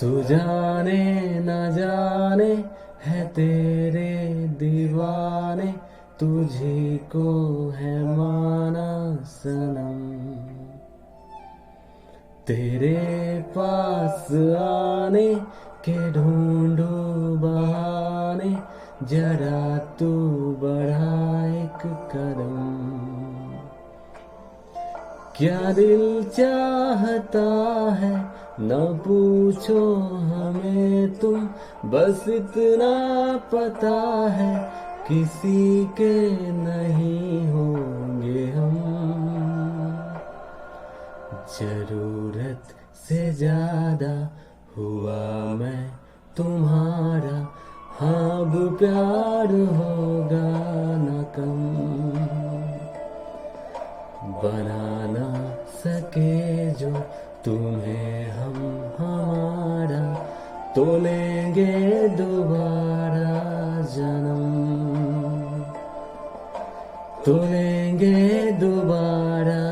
तू जाने न जाने है तेरे दीवाने, तुझी को है माना सनम। तेरे पास आने के ढूंढू बहाने, जरा तू बढ़ा एक कदम। क्या दिल चाहता है न पूछो हमें तुम, बस इतना पता है किसी के नहीं होंगे हम। जरूरत से ज्यादा हुआ मैं तुम्हारा, हाँ अब प्यार होगा न कम। बना ना सके जो तुम्हें हम हमारा, तो लेंगे दोबारा जन्म, तो लेंगे दोबारा